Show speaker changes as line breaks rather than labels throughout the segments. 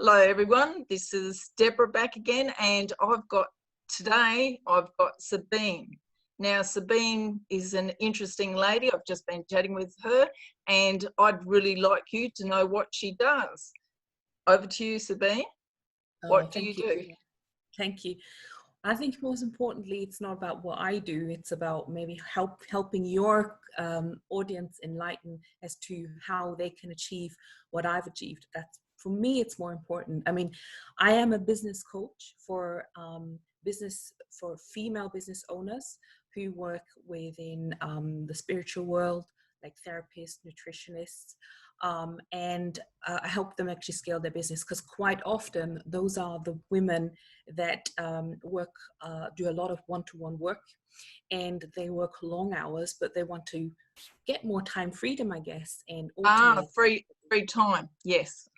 Hello everyone, this is Deborah back again, and today I've got Sabine. Now Sabine is an interesting lady. I've just been chatting with her and I'd really like you to know what she does. Over to you, Sabine. What do you do?
Thank you. I think most importantly, it's not about what I do. It's about maybe helping your audience enlighten as to how they can achieve what I've achieved. That's, for me, it's more important. I mean, I am a business coach for female business owners who work within the spiritual world, like therapists, nutritionists, and I help them actually scale their business, because quite often those are the women that do a lot of one-to-one work, and they work long hours, but they want to get more time freedom, I guess, and automate.
Free time, yes.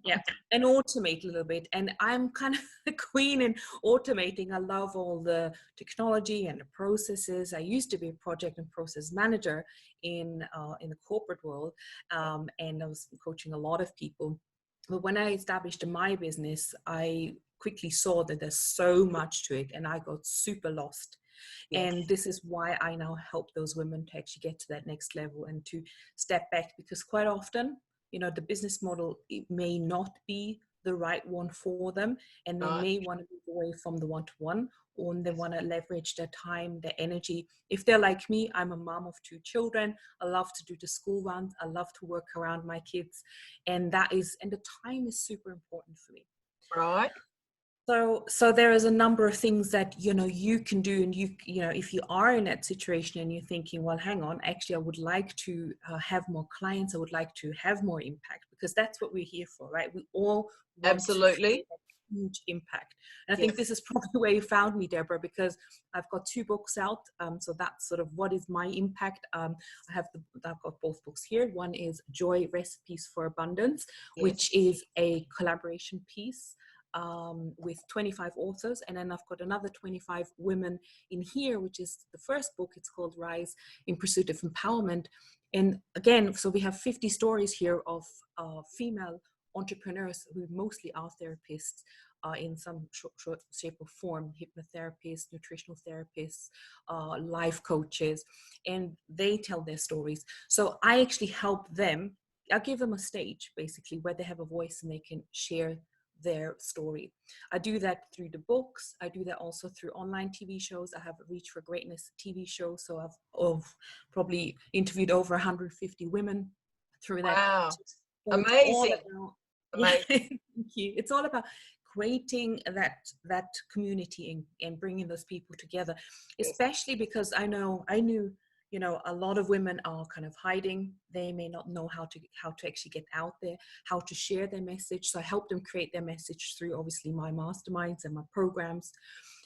Yeah, and automate a little bit. And I'm kind of the queen in automating. I love all the technology and the processes. I used to be a project and process manager in the corporate world, and I was coaching a lot of people. But when I established my business, I quickly saw that there's so much to it, and I got super lost. Yes. And this is why I now help those women to actually get to that next level and to step back, because quite often, you know, the business model, it may not be the right one for them, and they may want to move away from the one-to-one, or they want to leverage their time, their energy. If they're like me, I'm a mom of 2 children. I love to do the school runs. I love to work around my kids, and the time is super important for me.
Right.
So there is a number of things that, you know, you can do, and you know, if you are in that situation and you're thinking, well, hang on, actually, I would like to have more clients. I would like to have more impact, because that's what we're here for, right? We all want
absolutely
to huge impact. And I think this is probably where you found me, Deborah, because I've got 2 books out. So that's sort of what is my impact. I've got both books here. One is Joy Recipes for Abundance, which is a collaboration piece with 25 authors, and then I've got another 25 women in here, which is the first book. It's called Rise in Pursuit of Empowerment. And again, so we have 50 stories here of female entrepreneurs who mostly are therapists in some short shape or form, hypnotherapists, nutritional therapists, life coaches, and they tell their stories. So I actually help them. I give them a stage, basically, where they have a voice and they can share their story. I do that through the books. I do that also through online TV shows. I have a Reach for Greatness TV show, so I've probably interviewed over 150 women through that.
Wow,
So
amazing.
Amazing. Thank you. It's all about creating that community and bringing those people together, especially because I knew, you know, a lot of women are kind of hiding. They may not know how to actually get out there, how to share their message. So I help them create their message through, obviously, my masterminds and my programs.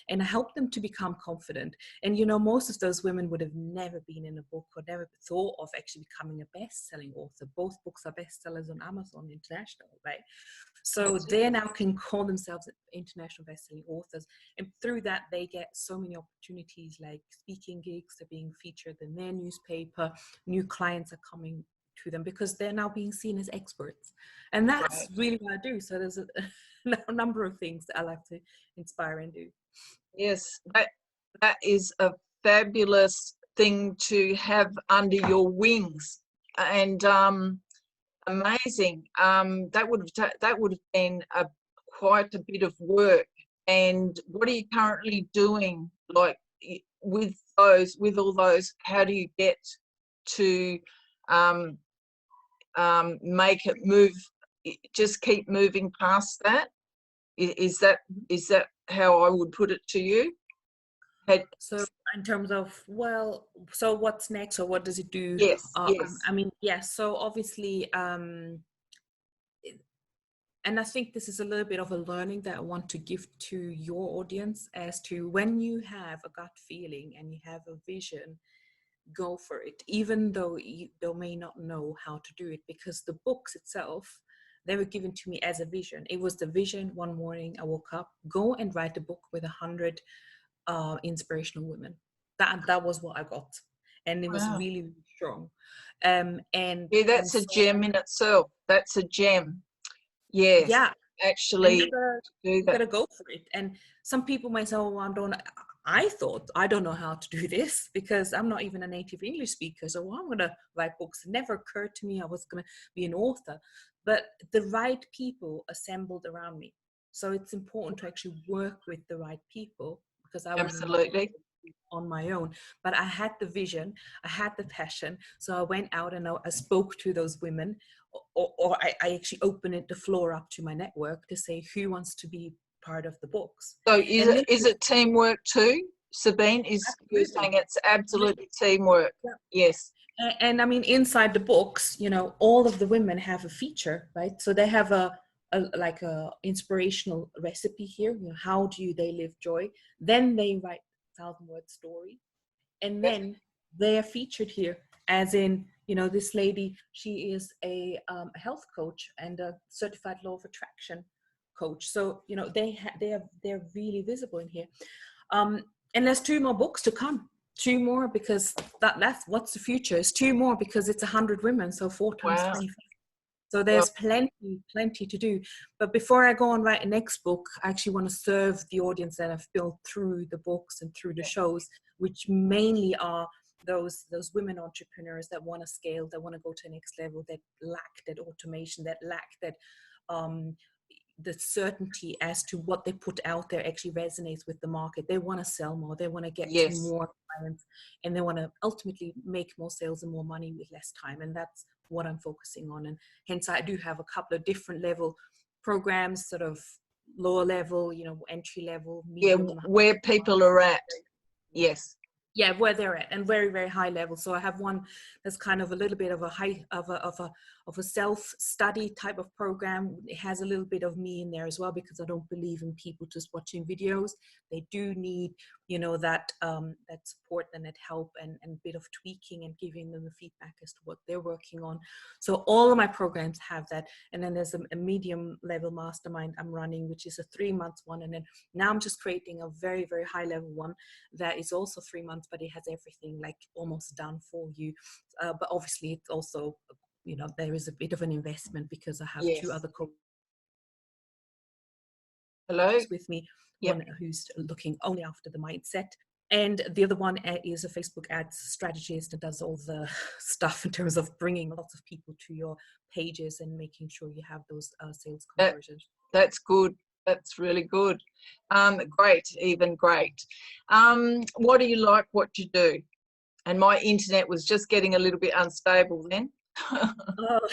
And I help them to become confident. And, you know, most of those women would have never been in a book or never thought of actually becoming a best-selling author. Both books are bestsellers on Amazon International, right? So they now can call themselves international best-selling authors. And through that, they get so many opportunities, like speaking gigs. They're being featured in their newspaper. New clients are coming to them because they're now being seen as experts. And that's really what I do. So there's a number of things that I like to inspire and do.
Yes, that is a fabulous thing to have under your wings, and amazing. That would have been quite a bit of work. And what are you currently doing, like with all those? How do you get to make it move? Just keep moving past that. Is that how I would put it to you?
So in terms of, well, so what's next, or what does it do?
Yes.
I mean, yes. So obviously, and I think this is a little bit of a learning that I want to give to your audience, as to when you have a gut feeling and you have a vision, go for it, even though they may not know how to do it, because the books itself, they were given to me as a vision. It was the vision. One morning I woke up, go and write a book with 100 inspirational women. That was what I got, and it was really, really strong. And
yeah, that's a gem in itself. That's a gem. Yes.
Yeah,
actually
you
do
gotta
that.
go for it. And some people might say, oh, I don't know how to do this because I'm not even a native English speaker. So I'm gonna write books. It never occurred to me I was gonna be an author. But the right people assembled around me. So it's important to actually work with the right people, because I would not
Absolutely.
on my own. But I had the vision, I had the passion. So I went out and I spoke to those women, or I actually opened the floor up to my network to say who wants to be part of the books.
So
And
is it teamwork too, Sabine? Is you're saying
absolutely,
it's absolutely teamwork?
yeah.
Yes.
And I mean, inside the books, all of the women have a feature, right? So they have like a inspirational recipe here. How do they live joy? Then they write 1,000-word story, and
Yes.
then they are featured here, as in, this lady, she is a health coach and a certified law of attraction coach. So they're really visible in here. And there's 2 more books to come. 2 more, because that's what's the future. It's 2 more because it's 100 women, so 4 times
Wow.
25. So
Well,
there's plenty to do. But before I go and write a next book, I actually want to serve the audience that I've built through the books and through the shows, which mainly are those women entrepreneurs that want to scale, that want to go to the next level, that lack that automation, that lack that the certainty as to what they put out there actually resonates with the market. They want to sell more, they want to get to
yes.
more clients, and they want to ultimately make more sales and more money with less time. And that's what I'm focusing on. And hence I do have a couple of different level programs, sort of lower level, entry level,
Yeah,
medium,
where people are at. Yes.
yeah, where they're at, and very, very high level. So I have one that's kind of a little bit of a high of a self-study type of program. It has a little bit of me in there as well, because I don't believe in people just watching videos. They do need that support and that help, and a bit of tweaking and giving them the feedback as to what they're working on. So all of my programs have that. And then there's a medium level mastermind I'm running, which is a 3-month one. And then now I'm just creating a very, very high level one that is also 3 months, but it has everything like almost done for you. But obviously it's also, there is a bit of an investment, because I have 2
Yes.
other coaches
Hello.
with me,
Yep.
one who's looking only after the mindset, and the other one is a Facebook ads strategist that does all the stuff in terms of bringing lots of people to your pages and making sure you have those sales conversions.
That's good. That's really good. Great, even great. What do you like what you do? And my internet was just getting a little bit unstable then.
Oh.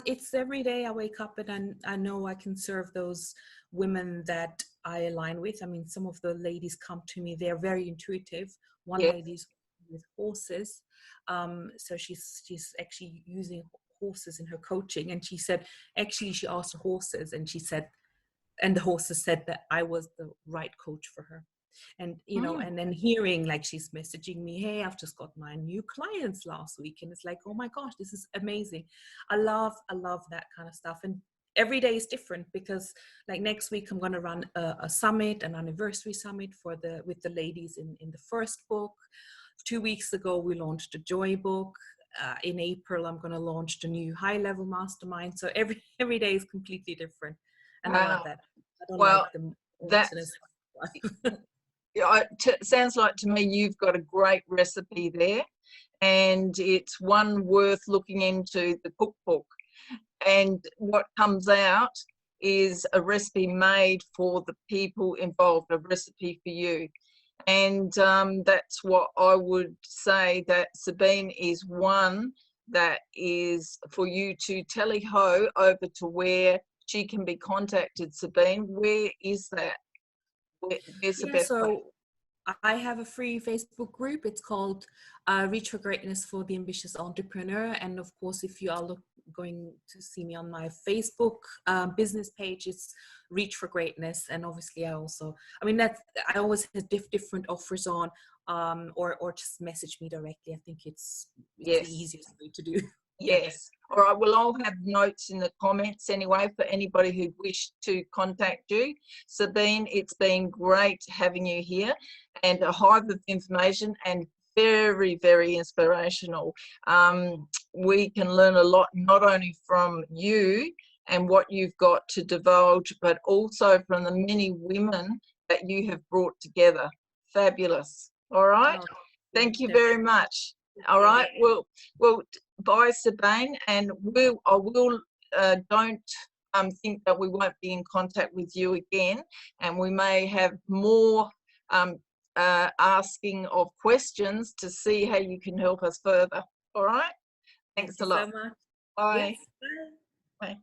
It's every day I wake up and I know I can serve those women that I align with. I mean, some of the ladies come to me, they're very intuitive. One
Yes.
lady's with horses. So she's actually using horses in her coaching. And she said, actually, she asked the horses, and she said, and the horses said that I was the right coach for her. And and then hearing, like, she's messaging me, hey, I've just got my new clients last week, and it's like, oh my gosh, this is amazing. I love that kind of stuff. And every day is different, because like next week I'm going to run a summit, an anniversary summit with the ladies in the first book. 2 weeks ago we launched a joy book. In April I'm going to launch the new high level mastermind. So every day is completely different, and I love
Wow.
that. I don't
Well,
like the
that's
monotonous
sounds like to me you've got a great recipe there, and it's one worth looking into, the cookbook. And what comes out is a recipe made for the people involved, a recipe for you. And that's what I would say, that Sabine is one that is for you to tally-ho over to where she can be contacted. Sabine, where is that? Where's the
Yeah,
best place?
so I have a free Facebook group. It's called Reach for Greatness for the Ambitious Entrepreneur. And of course, if you are going to see me on my Facebook business page, it's Reach for Greatness. And obviously, I always have different offers on, or just message me directly. I think it's the
Yes.
easiest way to do. Yeah.
Yes. All right. Well, I'll have notes in the comments anyway for anybody who wished to contact you. Sabine, it's been great having you here, and a hive of information, and very, very inspirational. We can learn a lot, not only from you and what you've got to divulge, but also from the many women that you have brought together. Fabulous. All right.
Oh,
Thank you very much. All right. Well, bye, Sabine, and I will don't think that we won't be in contact with you again, and we may have more asking of questions to see how you can help us further. All right.
Thank
Thanks
you
a lot.
so much.
Bye.
Yes. Bye.
Bye.